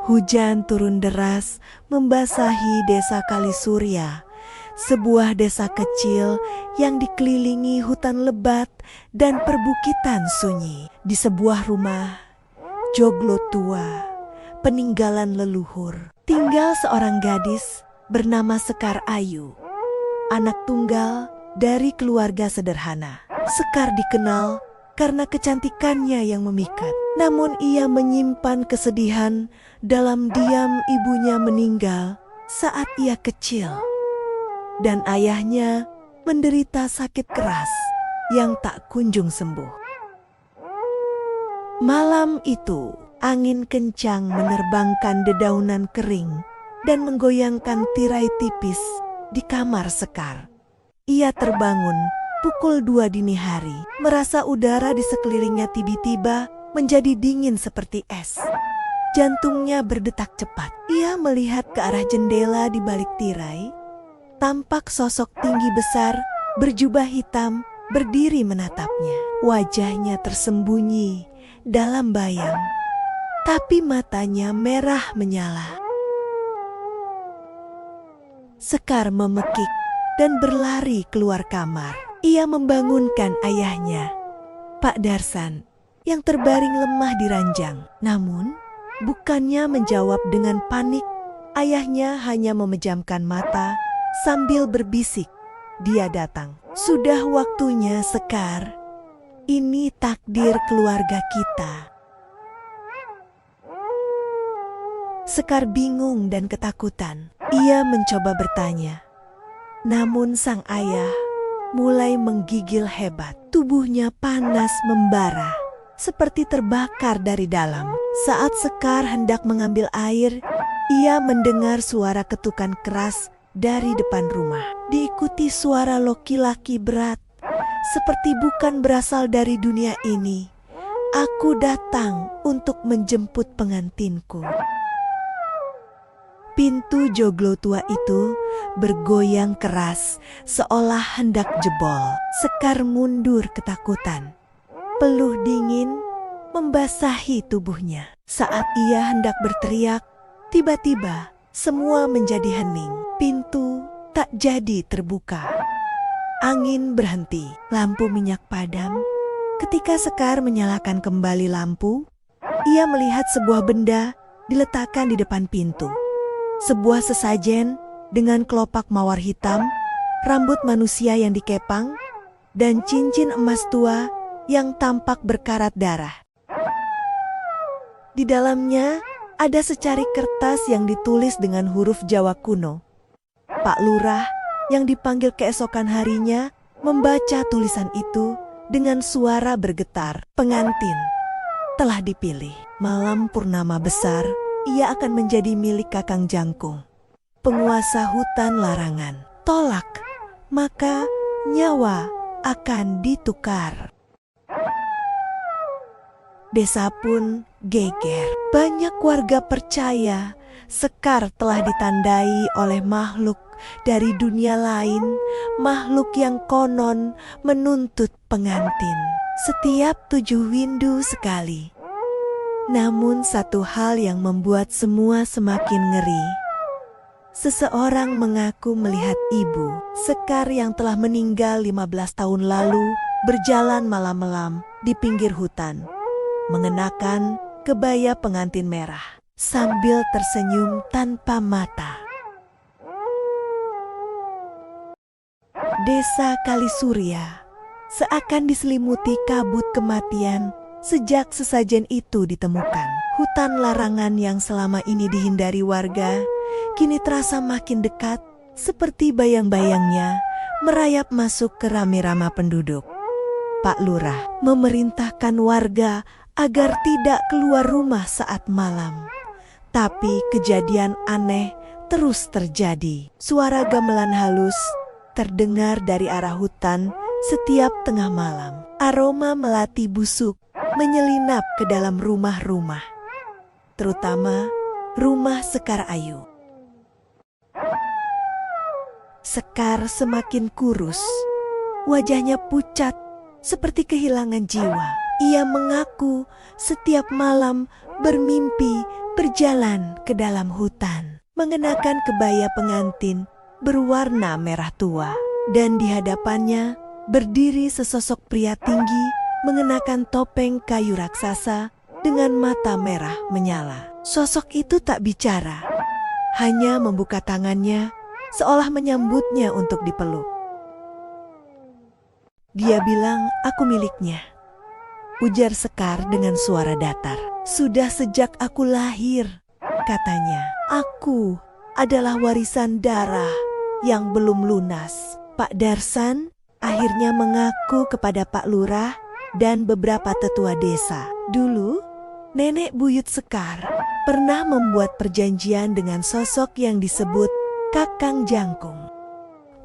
Hujan turun deras membasahi desa Kalisurya, sebuah desa kecil yang dikelilingi hutan lebat dan perbukitan sunyi. Di sebuah rumah joglo tua, peninggalan leluhur, tinggal seorang gadis bernama Sekar Ayu, anak tunggal dari keluarga sederhana. Sekar dikenal karena kecantikannya yang memikat. Namun ia menyimpan kesedihan dalam diam. Ibunya meninggal saat ia kecil, dan ayahnya menderita sakit keras yang tak kunjung sembuh. Malam itu, angin kencang menerbangkan dedaunan kering dan menggoyangkan tirai tipis di kamar Sekar. Ia terbangun pukul 2 dini hari, merasa udara di sekelilingnya tiba-tiba menjadi dingin seperti es. Jantungnya berdetak cepat. Ia melihat ke arah jendela di balik tirai. Tampak sosok tinggi besar berjubah hitam berdiri menatapnya. Wajahnya tersembunyi dalam bayang, tapi matanya merah menyala. Sekar memekik dan berlari keluar kamar. Ia membangunkan ayahnya, Pak Darsan, yang terbaring lemah di ranjang. Namun, bukannya menjawab dengan panik, ayahnya hanya memejamkan mata sambil berbisik, "Dia datang. Sudah waktunya, Sekar. Ini takdir keluarga kita." Sekar bingung dan ketakutan. Ia mencoba bertanya, namun sang ayah mulai menggigil hebat. Tubuhnya panas membara, seperti terbakar dari dalam. Saat Sekar hendak mengambil air, ia mendengar suara ketukan keras dari depan rumah. Diikuti suara laki-laki berat, seperti bukan berasal dari dunia ini. "Aku datang untuk menjemput pengantinku." Pintu joglo tua itu bergoyang keras seolah hendak jebol. Sekar mundur ketakutan. Peluh dingin membasahi tubuhnya. Saat ia hendak berteriak, tiba-tiba semua menjadi hening. Pintu tak jadi terbuka. Angin berhenti, lampu minyak padam. Ketika Sekar menyalakan kembali lampu, ia melihat sebuah benda diletakkan di depan pintu. Sebuah sesajen dengan kelopak mawar hitam, rambut manusia yang dikepang, dan cincin emas tua yang tampak berkarat darah. Di dalamnya ada secari kertas yang ditulis dengan huruf Jawa kuno. Pak Lurah yang dipanggil keesokan harinya membaca tulisan itu dengan suara bergetar. Pengantin telah dipilih. Malam purnama besar, ia akan menjadi milik Kakang Jangkung, penguasa hutan larangan. Tolak, maka nyawa akan ditukar. Desa pun geger. Banyak warga percaya Sekar telah ditandai oleh makhluk dari dunia lain, makhluk yang konon menuntut pengantin setiap 7 windu sekali. Namun satu hal yang membuat semua semakin ngeri. Seseorang mengaku melihat ibu Sekar yang telah meninggal 15 tahun lalu berjalan malam-malam di pinggir hutan, mengenakan kebaya pengantin merah, sambil tersenyum tanpa mata. Desa Kalisurya seakan diselimuti kabut kematian sejak sesajen itu ditemukan. Hutan larangan yang selama ini dihindari warga kini terasa makin dekat, seperti bayang-bayangnya merayap masuk ke rame-rama penduduk. Pak Lurah memerintahkan warga agar tidak keluar rumah saat malam. Tapi kejadian aneh terus terjadi. Suara gamelan halus terdengar dari arah hutan setiap tengah malam. Aroma melati busuk menyelinap ke dalam rumah-rumah, terutama rumah Sekar Ayu. Sekar semakin kurus, wajahnya pucat seperti kehilangan jiwa. Ia mengaku setiap malam bermimpi berjalan ke dalam hutan, mengenakan kebaya pengantin berwarna merah tua. Dan di hadapannya berdiri sesosok pria tinggi mengenakan topeng kayu raksasa dengan mata merah menyala. Sosok itu tak bicara, hanya membuka tangannya seolah menyambutnya untuk dipeluk. Dia bilang, "Aku miliknya," ujar Sekar dengan suara datar. "Sudah sejak aku lahir," katanya. "Aku adalah warisan darah yang belum lunas." Pak Darsan akhirnya mengaku kepada Pak Lurah dan beberapa tetua desa. Dulu, nenek buyut Sekar pernah membuat perjanjian dengan sosok yang disebut Kakang Jangkung,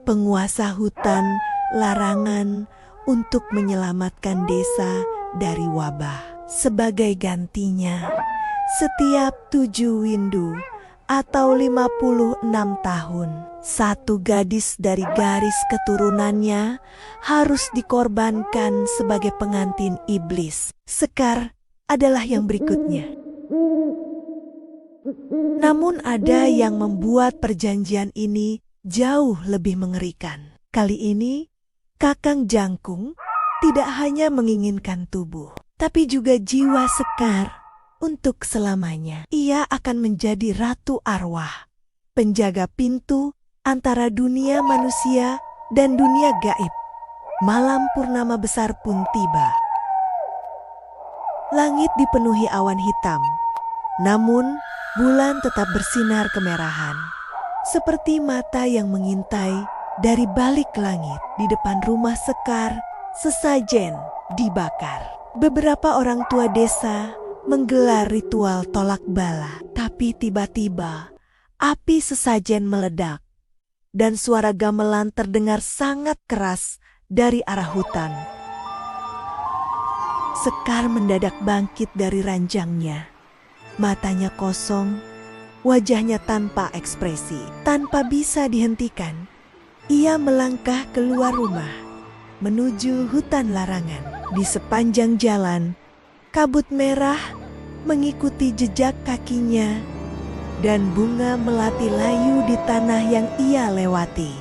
penguasa hutan larangan, untuk menyelamatkan desa dari wabah. Sebagai gantinya, setiap 7 windu atau 56 tahun, satu gadis dari garis keturunannya harus dikorbankan sebagai pengantin iblis. Sekar adalah yang berikutnya. Namun ada yang membuat perjanjian ini jauh lebih mengerikan. Kali ini, Kakang Jangkung tidak hanya menginginkan tubuh, tapi juga jiwa Sekar untuk selamanya. Ia akan menjadi ratu arwah, penjaga pintu antara dunia manusia dan dunia gaib. Malam purnama besar pun tiba. Langit dipenuhi awan hitam, namun bulan tetap bersinar kemerahan, seperti mata yang mengintai dari balik langit. Di depan rumah Sekar, sesajen dibakar. Beberapa orang tua desa menggelar ritual tolak bala, tapi tiba-tiba api sesajen meledak dan suara gamelan terdengar sangat keras dari arah hutan. Sekar mendadak bangkit dari ranjangnya, matanya kosong, wajahnya tanpa ekspresi. Tanpa bisa dihentikan, ia melangkah keluar rumah menuju hutan larangan. Di sepanjang jalan, kabut merah mengikuti jejak kakinya dan bunga melati layu di tanah yang ia lewati.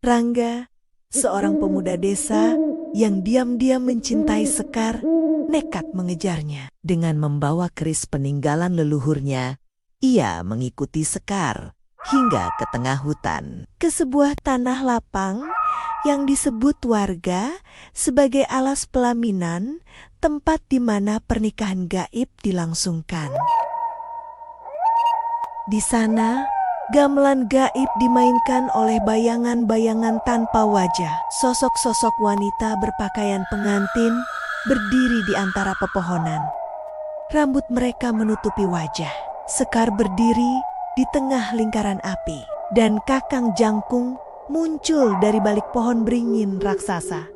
Rangga, seorang pemuda desa yang diam-diam mencintai Sekar, nekat mengejarnya. Dengan membawa keris peninggalan leluhurnya, ia mengikuti Sekar hingga ke tengah hutan, ke sebuah tanah lapang yang disebut warga sebagai alas pelaminan, tempat di mana pernikahan gaib dilangsungkan. Di sana, gamelan gaib dimainkan oleh bayangan-bayangan tanpa wajah. Sosok-sosok wanita berpakaian pengantin berdiri di antara pepohonan. Rambut mereka menutupi wajah. Sekar berdiri di tengah lingkaran api, dan Kakang Jangkung muncul dari balik pohon beringin raksasa.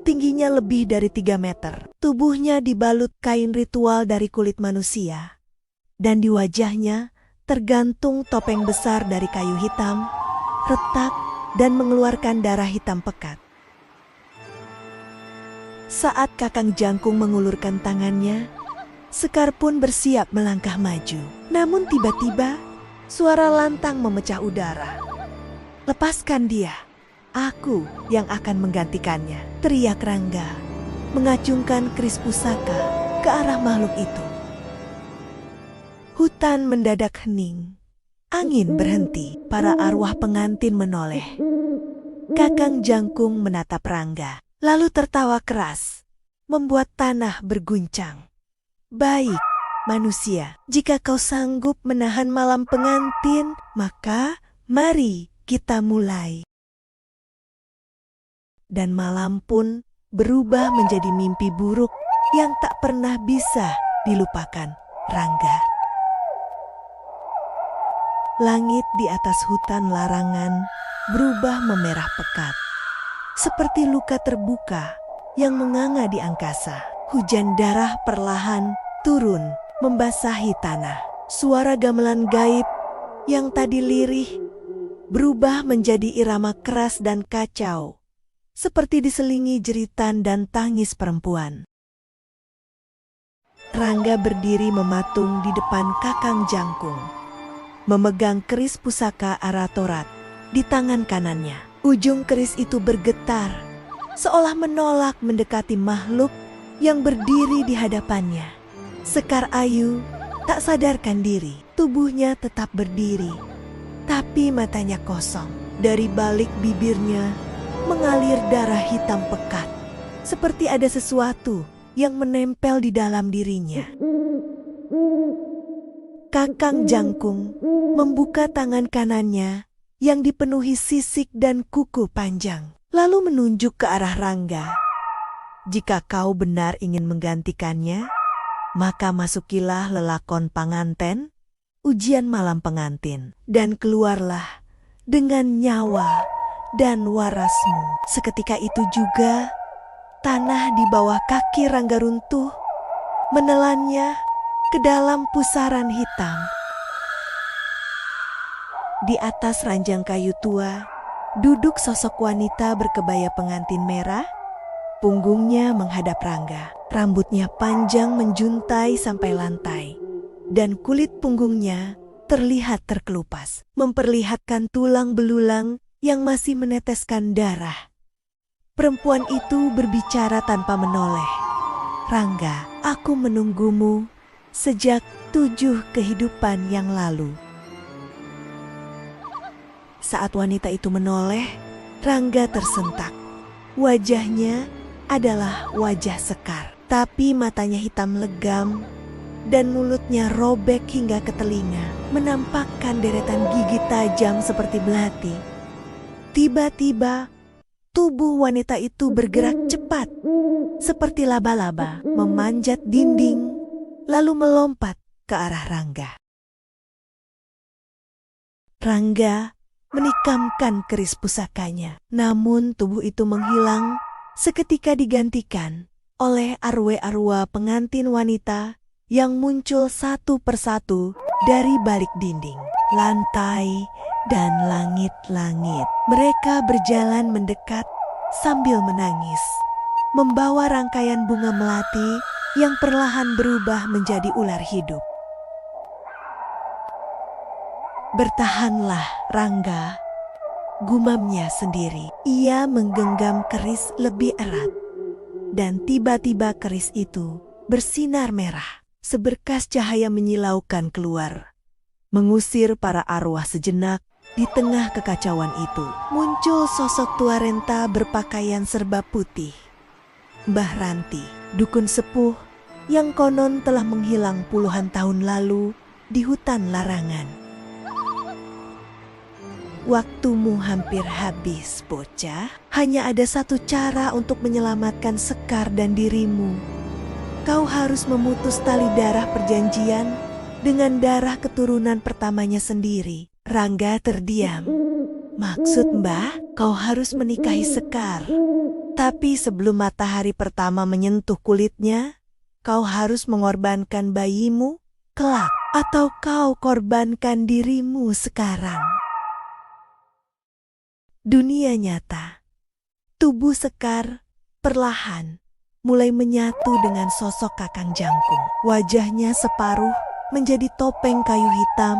Tingginya lebih dari 3 meter. Tubuhnya dibalut kain ritual dari kulit manusia, dan di wajahnya tergantung topeng besar dari kayu hitam, retak dan mengeluarkan darah hitam pekat. Saat Kakang Jangkung mengulurkan tangannya, Sekar pun bersiap melangkah maju. Namun tiba-tiba suara lantang memecah udara. "Lepaskan dia, aku yang akan menggantikannya," teriak Rangga, mengacungkan keris pusaka ke arah makhluk itu. Hutan mendadak hening. Angin berhenti. Para arwah pengantin menoleh. Kakang Jangkung menatap Rangga, lalu tertawa keras, membuat tanah berguncang. "Baik, manusia, jika kau sanggup menahan malam pengantin, maka mari kita mulai." Dan malam pun berubah menjadi mimpi buruk yang tak pernah bisa dilupakan Rangga. Langit di atas hutan larangan berubah memerah pekat, seperti luka terbuka yang menganga di angkasa. Hujan darah perlahan turun membasahi tanah. Suara gamelan gaib yang tadi lirih berubah menjadi irama keras dan kacau, seperti diselingi jeritan dan tangis perempuan. Rangga berdiri mematung di depan Kakang Jangkung, memegang keris pusaka Aratorat di tangan kanannya. Ujung keris itu bergetar, seolah menolak mendekati makhluk yang berdiri di hadapannya. Sekar Ayu tak sadarkan diri, tubuhnya tetap berdiri, tapi matanya kosong. Dari balik bibirnya mengalir darah hitam pekat, seperti ada sesuatu yang menempel di dalam dirinya. Kakang Jangkung membuka tangan kanannya yang dipenuhi sisik dan kuku panjang, lalu menunjuk ke arah Rangga. Jika kau benar ingin menggantikannya, maka masukilah lelakon panganten, ujian malam pengantin, dan keluarlah dengan nyawa dan warasmu. Seketika itu juga, tanah di bawah kaki Rangga runtuh, menelannya ke dalam pusaran hitam. Di atas ranjang kayu tua, duduk sosok wanita berkebaya pengantin merah. Punggungnya menghadap Rangga. Rambutnya panjang menjuntai sampai lantai, dan kulit punggungnya terlihat terkelupas, memperlihatkan tulang belulang yang masih meneteskan darah. Perempuan itu berbicara tanpa menoleh. Rangga, aku menunggumu sejak 7 kehidupan yang lalu. Saat wanita itu menoleh, Rangga tersentak. Wajahnya adalah wajah Sekar, tapi matanya hitam legam dan mulutnya robek hingga ke telinga, menampakkan deretan gigi tajam seperti belati. Tiba-tiba, tubuh wanita itu bergerak cepat, seperti laba-laba, memanjat dinding, lalu melompat ke arah Rangga. Rangga menikamkan keris pusakanya, namun tubuh itu menghilang seketika digantikan oleh arwah-arwah pengantin wanita yang muncul satu persatu dari balik dinding, lantai, dan langit-langit. Mereka berjalan mendekat sambil menangis, membawa rangkaian bunga melati yang perlahan berubah menjadi ular hidup. Bertahanlah, Rangga, gumamnya sendiri. Ia menggenggam keris lebih erat, dan tiba-tiba keris itu bersinar merah. Seberkas cahaya menyilaukan keluar, mengusir para arwah sejenak. Di tengah kekacauan itu, muncul sosok tua renta berpakaian serba putih. Mbah Ranti, dukun sepuh yang konon telah menghilang puluhan tahun lalu di hutan larangan. Waktumu hampir habis, bocah. Hanya ada satu cara untuk menyelamatkan Sekar dan dirimu. Kau harus memutus tali darah perjanjian dengan darah keturunan pertamanya sendiri. Rangga terdiam. Maksud Mbah, kau harus menikahi Sekar. Tapi sebelum matahari pertama menyentuh kulitnya, kau harus mengorbankan bayimu kelak, atau kau korbankan dirimu sekarang. Dunia nyata. Tubuh Sekar perlahan mulai menyatu dengan sosok Kakang Jangkung. Wajahnya separuh menjadi topeng kayu hitam,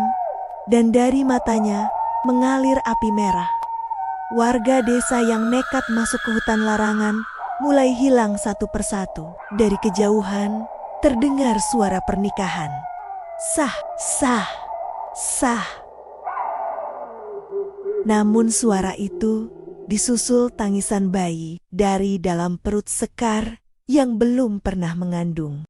dan dari matanya mengalir api merah. Warga desa yang nekat masuk ke hutan larangan mulai hilang satu persatu. Dari kejauhan terdengar suara pernikahan. Sah, sah, sah. Namun suara itu disusul tangisan bayi dari dalam perut Sekar yang belum pernah mengandung.